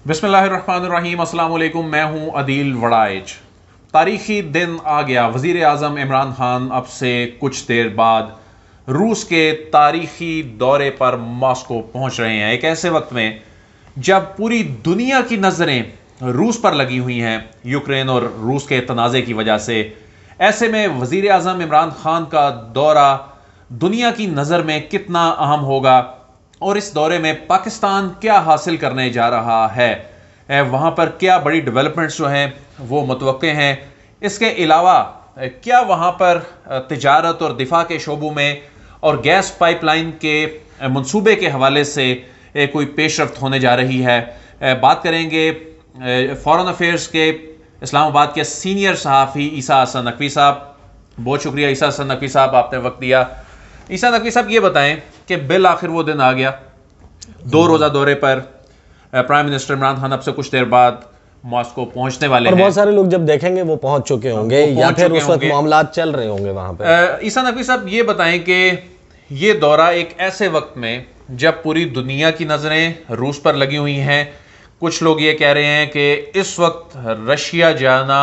बिस्मिल्लाहिर्रहमानिर्रहीम, अस्सलाम वालेकुम। मैं हूं अदील वड़ाइज। तारीखी दिन आ गया। वज़ीर आज़म इमरान खान अब से कुछ देर बाद रूस के तारीखी दौरे पर मॉस्को पहुंच रहे हैं, एक ऐसे वक्त में जब पूरी दुनिया की नज़रें रूस पर लगी हुई हैं यूक्रेन और रूस के तनाज़े की वजह से। ऐसे में वज़ीर आज़म इमरान खान का दौरा दुनिया की नज़र में कितना अहम होगा और इस दौरे में पाकिस्तान क्या हासिल करने जा रहा है, वहाँ पर क्या बड़ी डेवलपमेंट्स जो हैं वो मुतवक्के हैं। इसके अलावा क्या वहाँ पर तिजारत और दिफा के शोबों में और गैस पाइपलाइन के मंसूबे के हवाले से कोई पेशरफ्त होने जा रही है। बात करेंगे फॉरेन अफेयर्स के इस्लामाबाद के सीनियर सहाफ़ी ईसा हसन नकवी साहब। बहुत शुक्रिया ईसा हसन नकवी साहब, आपने वक्त दिया। ईसा नकवी साहब, ये बताएं कि बिल आखिर वो दिन आ गया, 2 रोज़ा दौरे पर प्राइम मिनिस्टर इमरान खान अब से कुछ देर बाद मॉस्को पहुंचने वाले हैं। बहुत सारे लोग जब देखेंगे वो पहुंच चुके होंगे या फिर उस वक्त मामलात चल रहे होंगे वहां पे। ईसा नकवी साहब, ये बताएं कि ये दौरा एक ऐसे वक्त में जब पूरी दुनिया की नज़रें रूस पर लगी हुई हैं, कुछ लोग ये कह रहे हैं कि इस वक्त रशिया जाना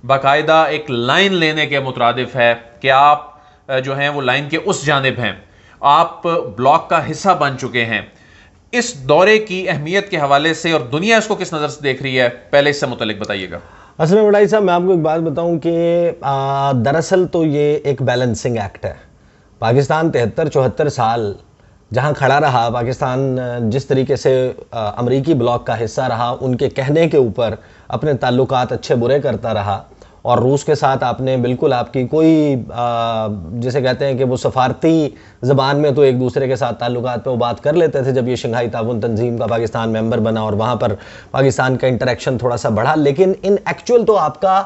बाकायदा एक लाइन लेने के मुतरादिफ है कि आप जो हैं वो लाइन के उस जानिब हैं, आप ब्लॉक का हिस्सा बन चुके हैं। इस दौरे की अहमियत के हवाले से और दुनिया इसको किस नज़र से देख रही है, पहले इससे मुतल्लिक बताइएगा। असल में वड़ाई साहब, मैं आपको एक बात बताऊं कि दरअसल तो ये एक बैलेंसिंग एक्ट है। पाकिस्तान 73-74 साल जहां खड़ा रहा, पाकिस्तान जिस तरीके से अमरीकी ब्लॉक का हिस्सा रहा, उनके कहने के ऊपर अपने ताल्लुकात अच्छे बुरे करता रहा और रूस के साथ आपने बिल्कुल आपकी कोई जैसे कहते हैं कि वो सफारती ज़बान में तो एक दूसरे के साथ ताल्लुकात पे वो बात कर लेते थे जब ये शंघाई ताउन तंजीम का पाकिस्तान मेंबर बना और वहाँ पर पाकिस्तान का इंटरेक्शन थोड़ा सा बढ़ा, लेकिन इन एक्चुअल तो आपका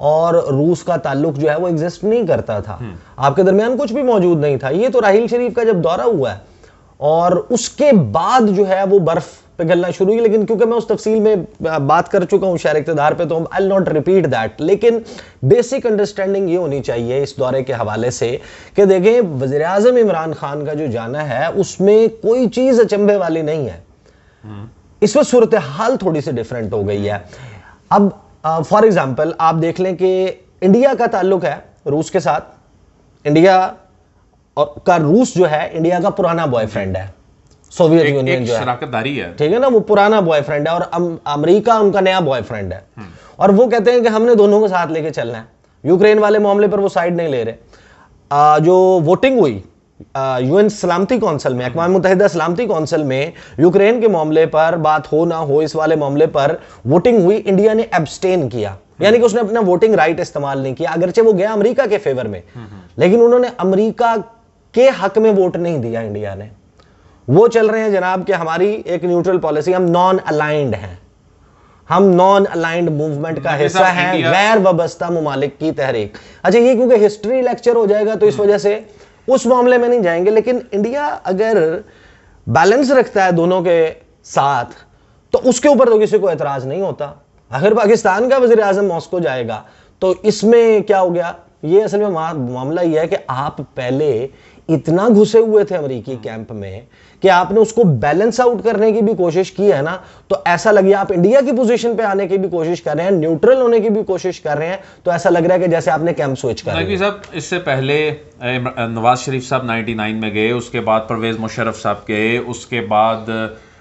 और रूस का ताल्लुक जो है वो एग्जिस्ट नहीं करता था। आपके दरमियान कुछ भी मौजूद नहीं था। ये तो राहील शरीफ का जब दौरा हुआ है और उसके बाद जो है वो बर्फ पिघलना शुरू हुई, लेकिन क्योंकि मैं उस तफसील में बात कर चुका हूं शहर इक़्तिदार पे, तो I will not repeat that. लेकिन बेसिक अंडरस्टैंडिंग ये होनी चाहिए इस दौरे के हवाले से कि देखें, वज़ीर आज़म इमरान खान का जो जाना है उसमें कोई चीज़ अचंभे वाली नहीं है। इसमें सूरत हाल थोड़ी सी डिफरेंट हो गई है। अब फॉर एग्जाम्पल आप देख लें कि इंडिया का ताल्लुक है रूस के साथ। इंडिया और का रूस जो है इंडिया का पुराना बॉयफ्रेंड है, सोवियत यूनियन जो है शराकतदारी है, ठीक है ना, वो पुराना बॉयफ्रेंड है और अमेरिका उनका नया बॉयफ्रेंड है। और वो कहते हैं कि हमने दोनों को साथ लेके चलना है। यूक्रेन वाले मामले पर वो साइड नहीं ले रहे। जो वोटिंग हुई यूएन सलामती कौंसिल में, अक़वाम मुत्तहिदा सलामती कौंसिल में यूक्रेन के मामले पर बात हो ना हो, इस वाले मामले पर वोटिंग हुई, इंडिया ने एब्सटेन किया, यानी कि उसने अपना वोटिंग राइट इस्तेमाल नहीं किया। अगरचे वो गया अमेरिका के फेवर में, लेकिन उन्होंने अमेरिका के हक में वोट नहीं दिया इंडिया ने। वो चल रहे हैं जनाब कि हमारी एक न्यूट्रल पॉलिसी, हम नॉन अलाइंड हैं, हम नॉन अलाइंड मूवमेंट का हिस्सा हैं, गैर वाबस्ता मुमालिक की तहरीक। अच्छा, ये क्योंकि हिस्ट्री लेक्चर हो जाएगा तो इस वजह से उस मामले में नहीं जाएंगे, लेकिन इंडिया अगर बैलेंस रखता है दोनों के साथ तो उसके ऊपर तो किसी को एतराज नहीं होता। अगर पाकिस्तान का वज़ीर आज़म मॉस्को जाएगा तो इसमें क्या हो गया? ये असल में मामला यह है कि आप पहले इतना घुसे हुए थे अमेरिकी कैंप में कि आपने उसको बैलेंस आउट करने की भी कोशिश की है ना, तो ऐसा लगे आप इंडिया की पोजीशन पे आने की भी कोशिश कर रहे हैं, न्यूट्रल होने की भी कोशिश कर रहे हैं, तो ऐसा लग रहा है कि जैसे आपने कैंप स्विच कर दिया। साहब, इससे पहले नवाज शरीफ साहब 99 में गए, उसके बाद परवेज मुशर्रफ साहब गए, उसके बाद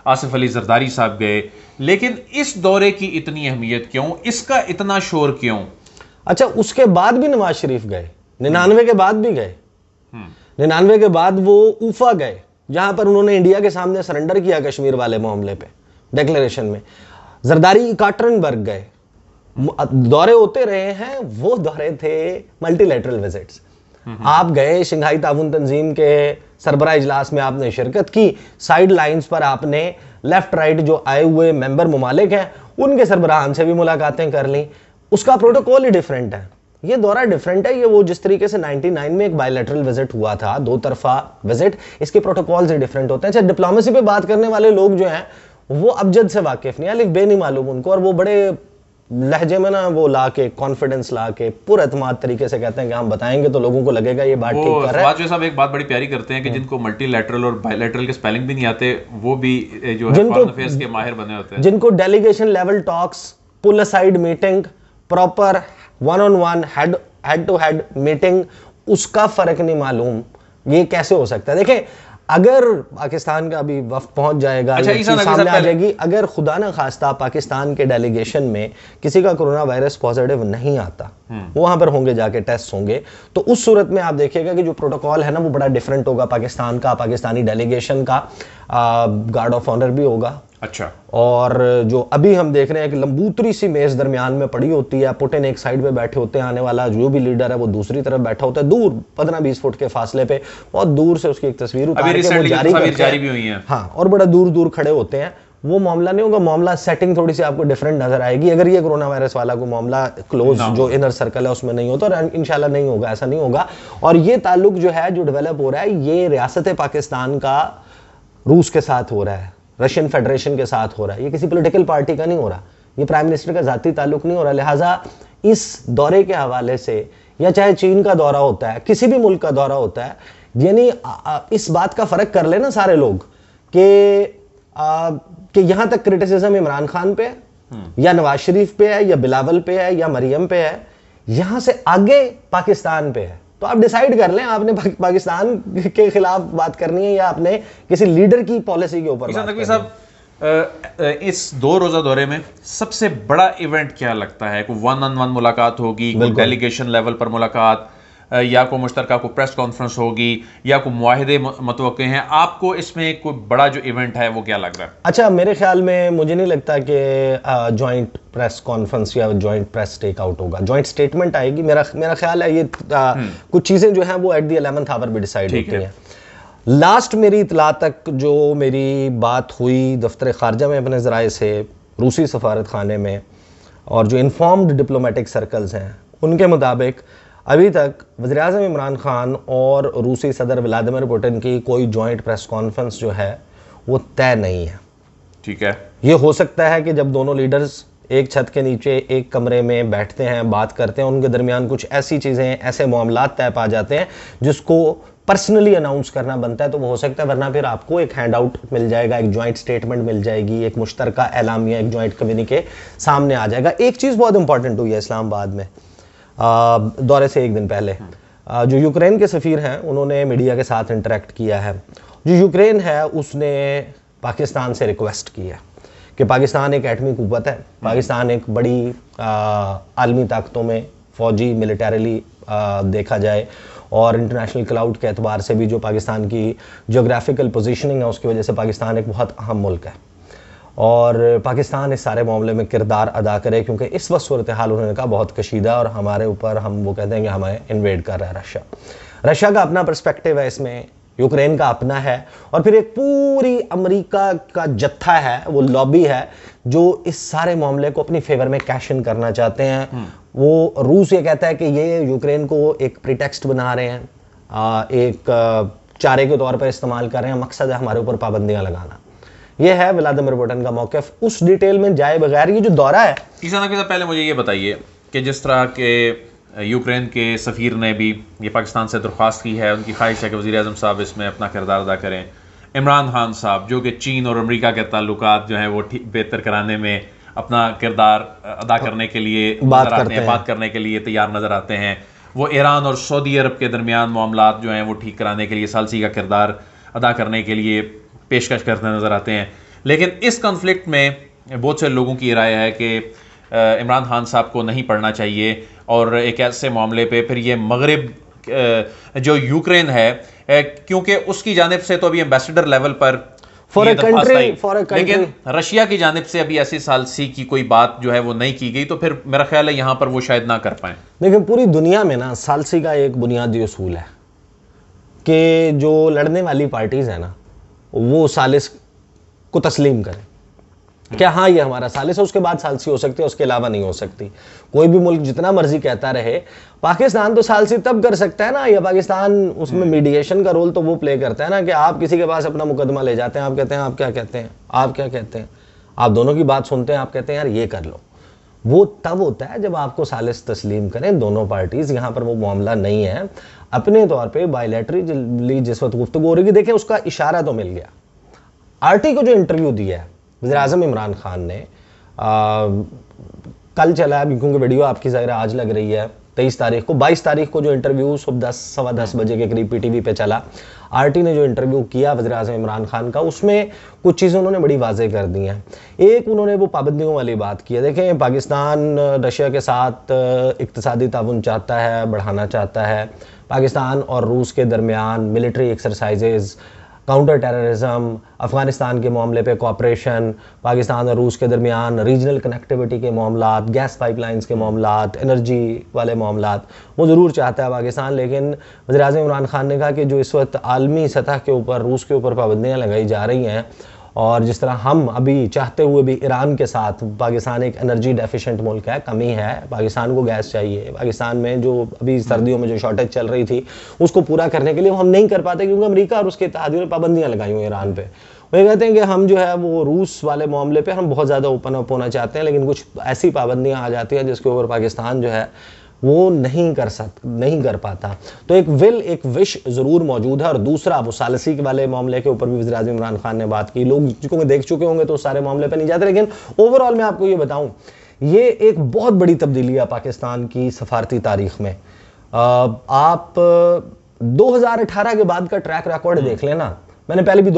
आसिफ अली जरदारी साहब गए, लेकिन इस दौरे की इतनी अहमियत क्यों, इसका इतना शोर क्यों? अच्छा, उसके बाद भी नवाज शरीफ गए, 99 के बाद भी गए। 99 के बाद वो ऊफा गए जहां पर उन्होंने इंडिया के सामने सरेंडर किया कश्मीर वाले मामले पे डिक्लेरेशन में। जरदारी काटरनबर्ग गए, दौरे होते रहे हैं, वो दौरे थे मल्टीलैटरल विजिट्स। आप गए शंघाई ताउन तंजीम के सरबराह इजलास में आपने शिरकत की, साइड लाइंस पर आपने लेफ्ट राइट जो आए हुए मेंबर मुमालिक हैं उनके सरबराहान से भी मुलाकातें कर ली। उसका प्रोटोकॉल ही डिफरेंट है, ये दौरा डिफरेंट है। ये वो जिस तरीके से 99 में एक बायलैटरल विजिट हुआ था, 2 तरफा विजिट, इसके प्रोटोकॉल से डिफरेंट होते हैं। अच्छा, डिप्लोमेसी पे बात करने वाले लोग जो हैं वो अबजद से वाकिफ नहीं, अलिफ बे नहीं मालूम उनको, और वो बड़े लहजे में ना वो ला के कॉन्फिडेंस ला के पूरा एतमाद तरीके से कहते हैं कि हम बताएंगे तो लोगों को लगेगा ये बात ठीक कर रहा है। फवाद साहब एक बात बड़ी प्यारी करते हैं कि जिनको मल्टीलैटरल और बायलैटरल के स्पेलिंग भी नहीं आते वो भी जो है फॉरेन अफेयर्स के माहिर बने होते हैं, जिनको delegation level talks, pull aside meeting, proper one on one, head to head meeting, उसका फर्क नहीं मालूम। ये कैसे हो सकता है? देखें, अगर पाकिस्तान का अभी वफ्द पहुंच जाएगा, अच्छा, सामने आ जाएगी, अगर खुदा ना खास्ता पाकिस्तान के डेलीगेशन में किसी का कोरोना वायरस पॉजिटिव नहीं आता, वहां पर होंगे जाके टेस्ट होंगे, तो उस सूरत में आप देखिएगा कि जो प्रोटोकॉल है ना वो बड़ा डिफरेंट होगा पाकिस्तान का, पाकिस्तानी डेलीगेशन का। गार्ड ऑफ ऑनर भी होगा। अच्छा, और जो अभी हम देख रहे हैं कि लंबूतरी सी मेज दरमियान में पड़ी होती है, पुटिन एक साइड पे बैठे होते हैं, आने वाला जो भी लीडर है वो दूसरी तरफ बैठा होता है, दूर 15-20 फुट के फासले पे, बहुत दूर से उसकी एक तस्वीर उतार के वो जारी भी हुई है। हाँ, और बड़ा दूर दूर खड़े होते हैं। वो मामला नहीं होगा, मामला सेटिंग थोड़ी सी आपको डिफरेंट नजर आएगी अगर ये कोरोना वायरस वाला को मामला क्लोज जो इनर सर्कल है उसमें नहीं होता, और इंशाल्लाह नहीं होगा, ऐसा नहीं होगा। और ये ताल्लुक जो है जो डेवलप हो रहा है, ये रियासत पाकिस्तान का रूस के साथ हो रहा है, रशियन फेडरेशन के साथ हो रहा है, ये किसी पॉलिटिकल पार्टी का नहीं हो रहा, ये प्राइम मिनिस्टर का जाती ताल्लुक नहीं हो रहा। लिहाजा इस दौरे के हवाले से, या चाहे चीन का दौरा होता है, किसी भी मुल्क का दौरा होता है, यानी इस बात का फर्क कर लेना सारे लोग कि यहां तक क्रिटिसिज्म इमरान खान पे है या नवाज शरीफ पे है या बिलावल पे है या मरियम पे है, यहां से आगे पाकिस्तान पे है। तो आप डिसाइड कर लें आपने पाकिस्तान के खिलाफ बात करनी है या आपने किसी लीडर की पॉलिसी के ऊपर बात करनी है। साहब, इस 2 रोजा दौरे में सबसे बड़ा इवेंट क्या लगता है? कोई वन ऑन वन मुलाकात होगी, कोई डेलीगेशन लेवल पर मुलाकात, या कोई मुश्तरका को प्रेस कॉन्फ्रेंस होगी, या कोई मुआहिदे मतवक्के हैं? आपको इसमें कोई बड़ा जो इवेंट है वो क्या लग रहा है? अच्छा, मेरे ख्याल में मुझे नहीं लगता कि जॉइंट प्रेस कॉन्फ्रेंस या जॉइंट प्रेस टेक आउट होगा, जॉइंट स्टेटमेंट आएगी। मेरा ख्याल है ये कुछ चीज़ें जो हैं वो एट द 11th आवर भी डिसाइड होती हैं। लास्ट मेरी इतला तक जो मेरी बात हुई दफ्तर खारजा में अपने ज़राए से, रूसी सफारत खाने में, और जो इन्फॉर्म्ड डिप्लोमेटिक सर्कल्स हैं उनके मुताबिक अभी तक वज़ीर-ए-आज़म इमरान खान और रूसी सदर व्लादिमीर पुतिन की कोई जॉइंट प्रेस कॉन्फ्रेंस जो है वो तय नहीं है। ठीक है, ये हो सकता है कि जब दोनों लीडर्स एक छत के नीचे एक कमरे में बैठते हैं, बात करते हैं, उनके दरमियान कुछ ऐसी चीज़ें, ऐसे मामलात तय पा जाते हैं जिसको पर्सनली अनाउंस करना बनता है, तो वो हो सकता है, वरना फिर आपको एक हैंड आउट मिल जाएगा, एक जॉइंट स्टेटमेंट मिल जाएगी, एक मुश्तरका एलामिया, एक जॉइंट कम्युनिके सामने आ जाएगा। एक चीज़ बहुत इंपॉर्टेंट हुई है इस्लामाबाद में दौरे से एक दिन पहले, जो यूक्रेन के सफ़ीर हैं उन्होंने मीडिया के साथ इंटरेक्ट किया है। जो यूक्रेन है उसने पाकिस्तान से रिक्वेस्ट की है कि पाकिस्तान एक एटमी कुव्वत है, पाकिस्तान एक बड़ी आलमी ताकतों में फ़ौजी मिलिटरीली देखा जाए और इंटरनेशनल क्लाउड के एतबार से भी जो पाकिस्तान की जियोग्राफिकल पोजीशनिंग है उसकी वजह से पाकिस्तान एक बहुत अहम मुल्क है और पाकिस्तान इस सारे मामले में किरदार अदा करे, क्योंकि इस वक्त सूरत हाल उन्होंने कहा बहुत कशीदा और हमारे ऊपर, हम वो कहते हैं कि हमें इन्वेड कर रहा है रशिया का अपना पर्सपेक्टिव है इसमें, यूक्रेन का अपना है, और फिर एक पूरी अमेरिका का जत्था है, वो लॉबी है जो इस सारे मामले को अपनी फेवर में कैश इन करना चाहते हैं। वो रूस ये कहता है कि ये यूक्रेन को एक प्रीटेक्स्ट बना रहे हैं, एक चारे के तौर पर इस्तेमाल कर रहे हैं, मकसद है हमारे ऊपर पाबंदियां लगाना। ये है व्लादिमीर पुतिन का मौक़िफ़। उस डिटेल में जाए बगैर ये जो दौरा है, पहले मुझे ये बताइए कि जिस तरह के यूक्रेन के सफ़ीर ने भी ये पाकिस्तान से दरख्वास्त की है, उनकी ख्वाहिश है कि वज़ीर-ए-आज़म साहब इसमें अपना किरदार अदा करें। इमरान खान साहब जो कि चीन और अमेरिका के ताल्लुकात जो हैं वो बेहतर कराने में अपना किरदार अदा करने के लिए बात करने के लिए तैयार नज़र आते हैं। वो ईरान और सऊदी अरब के दरमियान मामलात जो हैं वो ठीक कराने के लिए सालसी का किरदार अदा करने के लिए पेशकश करते नज़र आते हैं। लेकिन इस कॉन्फ्लिक्ट में बहुत से लोगों की राय है कि इमरान खान साहब को नहीं पढ़ना चाहिए, और एक ऐसे मामले पे फिर ये मगरिब जो यूक्रेन है, क्योंकि उसकी जानिब से तो अभी एम्बेसडर लेवल पर फॉर अ कंट्री, लेकिन रशिया की जानिब से अभी ऐसी सालसी की कोई बात जो है वो नहीं की गई, तो फिर मेरा ख्याल है यहाँ पर वो शायद ना कर पाए। लेकिन पूरी दुनिया में ना सालसी का एक बुनियादी उसूल है कि जो लड़ने वाली पार्टीज है ना वो सालिस को तस्लीम करें, क्या हाँ ये हमारा सालिस है, उसके बाद सालसी हो सकती है, उसके अलावा नहीं हो सकती। कोई भी मुल्क जितना मर्जी कहता रहे, पाकिस्तान तो सालसी तब कर सकता है ना, या पाकिस्तान उसमें मीडिएशन का रोल तो वो प्ले करता है ना कि आप किसी के पास अपना मुकदमा ले जाते हैं, आप कहते हैं आप क्या कहते हैं, आप क्या कहते हैं, आप दोनों की बात सुनते हैं, आप कहते हैं यार ये कर लो, वो तब होता है जब आपको सालिस तस्लीम करें दोनों पार्टीज। यहाँ पर वो मामला नहीं है। अपने तौर पे बायलैटरली जिस वक्त गुफ्तगू हो रही थी, देखें उसका इशारा तो मिल गया। आरटी को जो इंटरव्यू दिया है वज़ीर आज़म इमरान खान ने, कल चला है क्योंकि वीडियो आपकी ज़ाहिर आज लग रही है 23 तारीख को, 22 तारीख को जो इंटरव्यू सुबह 10 सवा 10 बजे के करीब पीटीवी पे चला, आरटी ने जो इंटरव्यू किया वज़ीर आज़म इमरान खान का, उसमें कुछ चीज़ें उन्होंने बड़ी वाज़ेह कर दी हैं। एक, उन्होंने वो पाबंदियों वाली बात की है। देखें, पाकिस्तान रशिया के साथ इक़्तिसादी ताउन चाहता है, बढ़ाना चाहता है। पाकिस्तान और रूस के दरमियान military exercises, counter terrorism, Afghanistan के मामले पे कोऑपरेशन, पाकिस्तान और रूस के दरमियान रीजनल कनेक्टिविटी के मामलात, गैस पाइपलाइंस के मामलात, एनर्जी वाले मामलात, वो ज़रूर चाहता है पाकिस्तान। लेकिन वज़ीर आज़म इमरान खान ने कहा कि जो इस वक्त आलमी सतह के ऊपर रूस के ऊपर पाबंदियाँ लगाई जा रही हैं, और जिस तरह हम अभी चाहते हुए भी ईरान के साथ, पाकिस्तान एक एनर्जी डेफिशिएंट मुल्क है, कमी है, पाकिस्तान को गैस चाहिए, पाकिस्तान में जो अभी सर्दियों में जो शॉर्टेज चल रही थी उसको पूरा करने के लिए हम नहीं कर पाते क्योंकि अमेरिका और उसके इत्तेहादियों ने पाबंदियाँ लगाई हुई ईरान पे। वो कहते हैं कि हम जो है वो रूस वाले मामले पे हम बहुत ज़्यादा ओपन अप होना चाहते हैं, लेकिन कुछ ऐसी पाबंदियाँ आ जाती हैं जिसके ऊपर पाकिस्तान जो है वो नहीं कर पाता। तो एक एक विश ज़रूर मौजूद है। और दूसरा, वो सालिसी के वाले मामले के ऊपर भी वज़ीर आज़म इमरान खान ने बात की। लोग चूँकि देख चुके होंगे तो सारे मामले पे नहीं जाते, लेकिन ओवरऑल मैं आपको ये बताऊं, ये एक बहुत बड़ी तब्दीली है पाकिस्तान की सफारती तारीख में। आप 2018 के बाद का ट्रैक रिकॉर्ड देख लेना। मैंने पहले भी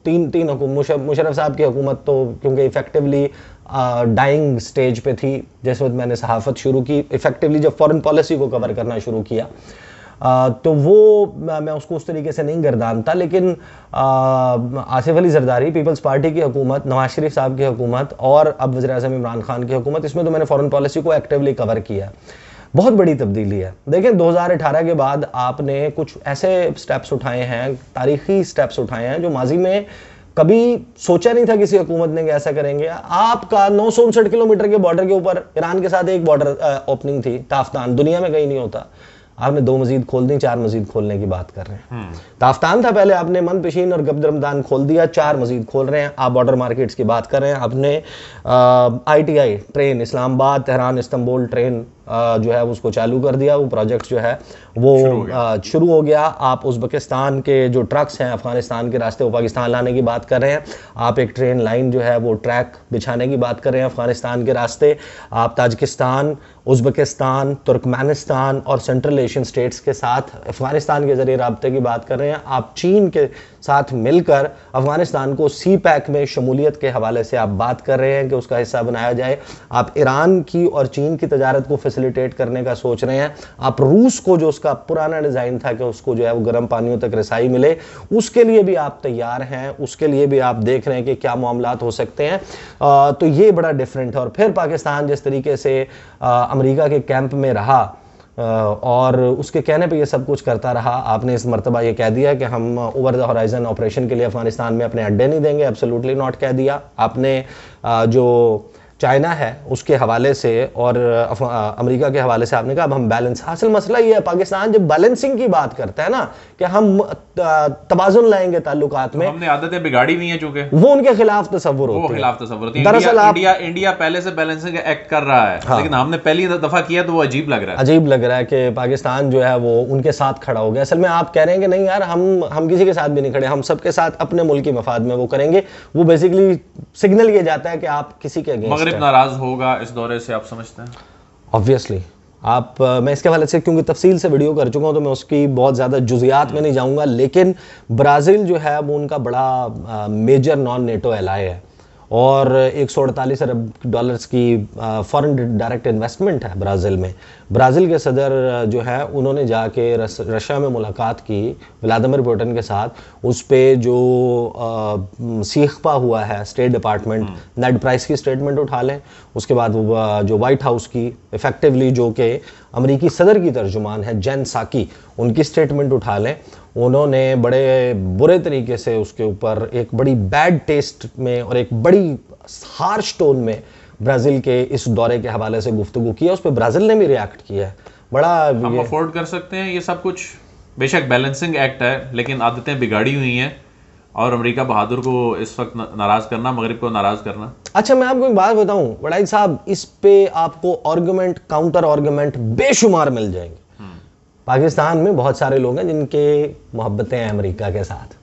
तीन मुशर्रफ साहब की हुकूमत तो क्योंकि इफेक्टिवली डाइंग स्टेज पे थी जिस वक्त मैंने सहाफ़त शुरू की, इफेक्टिवली जब फॉरेन पॉलिसी को कवर करना शुरू किया, तो वो मैं उसको उस तरीके से नहीं गर्दानता। लेकिन आसिफ अली जरदारी, पीपल्स पार्टी की हुकूमत, नवाज शरीफ साहब की हुकूमत और अब वज़ीर आज़म इमरान खान की हुकूमत, इसमें तो मैंने फॉरेन पॉलिसी को एक्टिवली कवर किया। बहुत बड़ी तब्दीली है। देखें, 2018 के बाद आपने कुछ ऐसे स्टेप्स उठाए हैं, तारीखी स्टेप्स उठाए हैं जो माजी में कभी सोचा नहीं था किसी हुकूमत ने कि ऐसा करेंगे। आपका 959 किलोमीटर के बॉर्डर के ऊपर ईरान के साथ एक बॉर्डर ओपनिंग थी, ताफ्तान, दुनिया में कहीं नहीं होता। आपने 2 मजीद खोल दी, 4 मजीद खोलने की बात कर रहे हैं। ताफ्तान था पहले, आपने मन पेशीन और गब्द रमदान खोल दिया, 4 मजीद खोल रहे हैं। आप बॉर्डर मार्केट्स की बात कर रहे हैं। आपने ITI train, Islamabad Tehran Istanbul train जो है उसको चालू कर दिया। वो प्रोजेक्ट जो है वो शुरू हो गया। आप उज़्बेकिस्तान के जो ट्रक्स हैं अफगानिस्तान के रास्ते वो पाकिस्तान लाने की बात कर रहे हैं। आप एक ट्रेन लाइन जो है वो ट्रैक बिछाने की बात कर रहे हैं अफगानिस्तान के रास्ते। आप ताजिकिस्तान, उज़्बेकिस्तान, तुर्कमेनिस्तान और सेंट्रल एशियन स्टेट्स के साथ अफगानिस्तान के ज़रिए राब्ते की बात कर रहे हैं। आप चीन के साथ मिलकर अफगानिस्तान को CPEC में शमूलियत के हवाले से आप बात कर रहे हैं कि उसका हिस्सा बनाया जाए। आप ईरान की और चीन की तजारत को फैसिलिटेट करने का सोच रहे हैं। आप रूस को, जो उसका पुराना डिज़ाइन था कि उसको जो है वो गर्म पानियों तक रसाई मिले, उसके लिए भी आप तैयार हैं। उसके लिए भी आप देख रहे हैं कि क्या मामलात हो सकते हैं। तो ये बड़ा डिफरेंट है। और फिर पाकिस्तान जिस तरीके से अमेरिका के कैंप में रहा और उसके कहने पे ये सब कुछ करता रहा, आपने इस मरतबा ये कह दिया कि हम ओवर द होराइजन ऑपरेशन के लिए अफगानिस्तान में अपने अड्डे नहीं देंगे, एब्सोल्युटली नॉट कह दिया आपने। जो चाइना है उसके हवाले से और अमेरिका के हवाले से आपने कहा अब हम बैलेंस, हासिल मसला ये है पाकिस्तान जब बैलेंसिंग की बात करता है ना कि हम तवाज़ुन लाएंगे ताल्लुकात में, हमने आदतें बिगाड़ी हुई हैं चूंकि वो उनके खिलाफ तसव्वुर होते हैं। दरअसल इंडिया पहले से बैलेंसिंग एक्ट कर रहा है। हाँ। लेकिन हमने पहली दफा किया तो वो अजीब लग रहा है कि पाकिस्तान जो है वो उनके साथ खड़ा हो गया। असल में आप कह रहे हैं कि नहीं यार हम किसी के साथ भी नहीं खड़े, हम सबके साथ अपने मुल्क की मफाद में वो करेंगे। वो बेसिकली सिग्नल ये जाता है कि आप किसी के अगेंस्ट नाराज होगा इस दौरे से, आप समझते हैं? ऑब्वियसली मैं इसके हवाले से क्योंकि तफसील से वीडियो कर चुका हूं तो मैं उसकी बहुत ज़्यादा जुजियात में नहीं जाऊंगा। लेकिन ब्राज़ील जो है वो उनका बड़ा मेजर नॉन नेटो एलाय है और 148 अरब डॉलर्स की फॉरेन डायरेक्ट इन्वेस्टमेंट है ब्राज़ील में। ब्राज़ील के सदर जो है उन्होंने जाके रशिया में मुलाकात की व्लादिमीर पुतिन के साथ। उस पर जो सीखपा हुआ है स्टेट डिपार्टमेंट, नेड प्राइस की स्टेटमेंट उठा लें। उसके बाद जो वाइट हाउस की इफ़ेक्टिवली जो कि अमरीकी सदर की तर्जुमान है जेन साकी, उनकी स्टेटमेंट उठा लें। उन्होंने बड़े बुरे तरीके से उसके ऊपर एक बड़ी बैड टेस्ट में और एक बड़ी हार्श टोन में ब्राज़ील के इस दौरे के हवाले से गुफ्तगू किया। उस पर ब्राज़ील ने भी रिएक्ट किया है। बड़ा हम अफोर्ड कर सकते हैं ये सब कुछ। बेशक बैलेंसिंग एक्ट है लेकिन आदतें बिगाड़ी हुई हैं और अमेरिका बहादुर को इस वक्त नाराज करना, मगरिब को नाराज करना। अच्छा, मैं आपको एक बात बताऊं वड़ाई साहब, इस पे आपको आर्गुमेंट, काउंटर आर्गुमेंट बेशुमार मिल जाएंगे। पाकिस्तान में बहुत सारे लोग हैं जिनके मोहब्बतें हैं अमेरिका के साथ,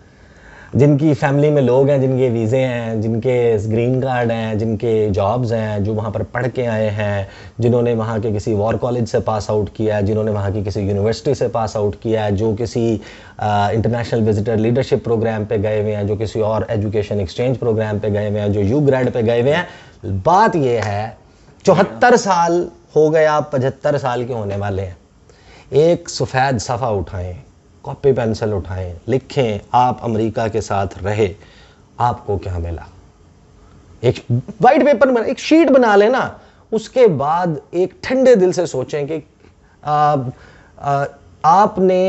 जिनकी फैमिली में लोग हैं, जिनके वीज़े हैं, जिनके ग्रीन कार्ड हैं, जिनके जॉब्स हैं, जो वहाँ पर पढ़ के आए हैं, जिन्होंने वहाँ के किसी वॉर कॉलेज से पास आउट किया है, जिन्होंने वहाँ की किसी यूनिवर्सिटी से पास आउट किया है, जो किसी इंटरनेशनल विजिटर लीडरशिप प्रोग्राम पे गए हुए हैं, जो किसी और एजुकेशन एक्सचेंज प्रोग्राम पे गए हुए हैं, जो यू ग्रेड पे गए हुए हैं। बात यह है 74 साल हो गए, आप 75 साल के होने वाले हैं। एक सफ़ेद सफ़ा उठाएं, कॉपी पेंसिल उठाएं, लिखें आप अमेरिका के साथ रहे, आपको क्या मिला। एक वाइट पेपर में एक शीट बना लेना, उसके बाद एक ठंडे दिल से सोचें कि आपने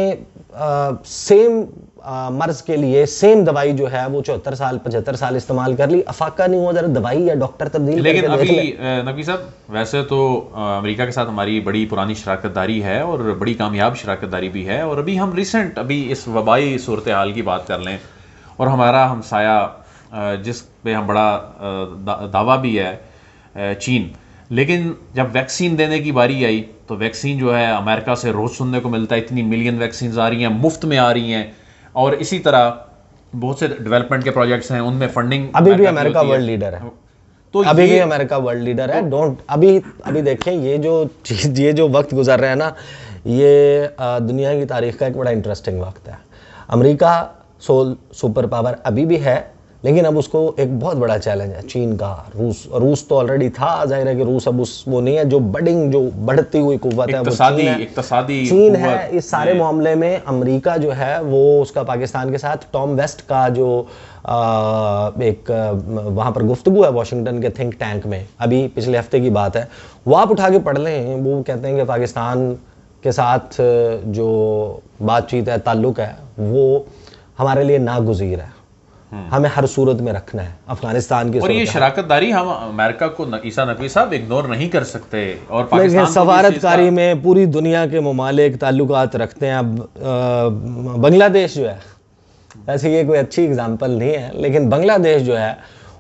सेम मर्ज के लिए सेम दवाई जो है वो 74 साल 75 साल इस्तेमाल कर ली, अफाका नहीं हुआ, जरा दवाई या डॉक्टर तब्दील लेकिन करके अभी देख ले। नकवी साहब, वैसे तो अमेरिका के साथ हमारी बड़ी पुरानी शराकतदारी है और बड़ी कामयाब शराकतदारी भी है। और अभी हम रिसेंट इस वबाई सूरत हाल की बात कर लें, और हमारा हमसाया जिस पे हम बड़ा दावा भी है चीन, लेकिन जब वैक्सीन देने की बारी आई तो वैक्सीन जो है अमेरिका से रोज़ सुनने को मिलता है इतनी मिलियन वैक्सीन आ रही हैं, मुफ्त में आ रही हैं। और इसी तरह बहुत से डेवलपमेंट के प्रोजेक्ट्स हैं, उनमें फंडिंग अभी भी अमेरिका वर्ल्ड लीडर है, तो अभी भी अमेरिका वर्ल्ड लीडर है। डोंट अभी देखें, ये जो वक्त गुजर रहा है ना, ये दुनिया की तारीख का एक बड़ा इंटरेस्टिंग वक्त है। अमेरिका सोल सुपर पावर अभी भी है, लेकिन अब उसको एक बहुत बड़ा चैलेंज है चीन का। रूस तो ऑलरेडी था, जाहिर है कि रूस अब वो नहीं है। जो बढ़ती हुई कुव्वत है वो चीन है। इस सारे मामले में अमेरिका जो है वो उसका पाकिस्तान के साथ टॉम वेस्ट का जो एक वहाँ पर गुफ्तगू है वॉशिंगटन के थिंक टैंक में, अभी पिछले हफ्ते की बात है, वो आप उठा के पढ़ लें। वो कहते हैं कि पाकिस्तान के साथ जो बातचीत है, ताल्लुक है, वो हमारे लिए नागुज़ीर है, हमें हर सूरत में रखना है अफगानिस्तान की। और ये शराकतदारी हम अमेरिका को ईसा नकवी साहब इग्नोर नहीं कर सकते। और पाकिस्तान सफारतकारी में पूरी दुनिया के ममालिक ताल्लुकात रखते हैं। अब बांग्लादेश जो है, ऐसे ये कोई अच्छी एग्जांपल नहीं है, लेकिन बांग्लादेश जो है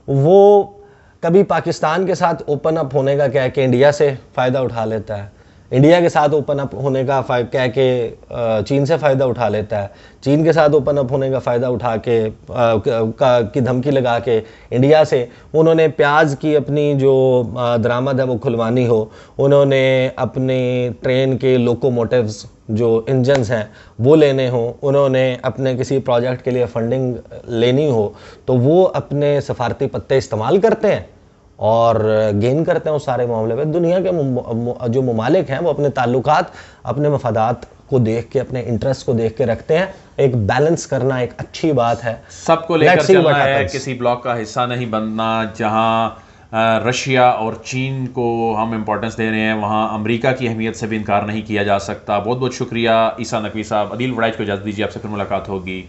वो कभी पाकिस्तान के साथ ओपन अप होने का कह के इंडिया से फ़ायदा उठा लेता है, इंडिया के साथ ओपन अप होने का कह के चीन से फ़ायदा उठा लेता है, चीन के साथ ओपन अप होने का फ़ायदा उठा के की धमकी लगा के इंडिया से उन्होंने प्याज की अपनी जो दरामद है वो खुलवानी हो, उन्होंने अपने ट्रेन के लोकोमोटिव्स जो इंजन्स हैं वो लेने हो, उन्होंने अपने किसी प्रोजेक्ट के लिए फंडिंग लेनी हो, तो वो अपने सफारती पत्ते इस्तेमाल करते हैं और गेन करते हैं उस सारे मामले में। दुनिया के जो ममालिक हैं वो अपने ताल्लुकात, अपने मफादात को देख के, अपने इंटरेस्ट को देख के रखते हैं। एक बैलेंस करना एक अच्छी बात है, सबको लेकर चलना है, किसी ब्लॉक का हिस्सा नहीं बनना। जहां रशिया और चीन को हम इंपॉर्टेंस दे रहे हैं, वहां अमेरिका की अहमियत से भी इनकार नहीं किया जा सकता। बहुत बहुत शुक्रिया ईसा नकवी साहब। अदील वड़ाइच को इजाज़त दीजिए, आपसे फिर मुलाकात होगी।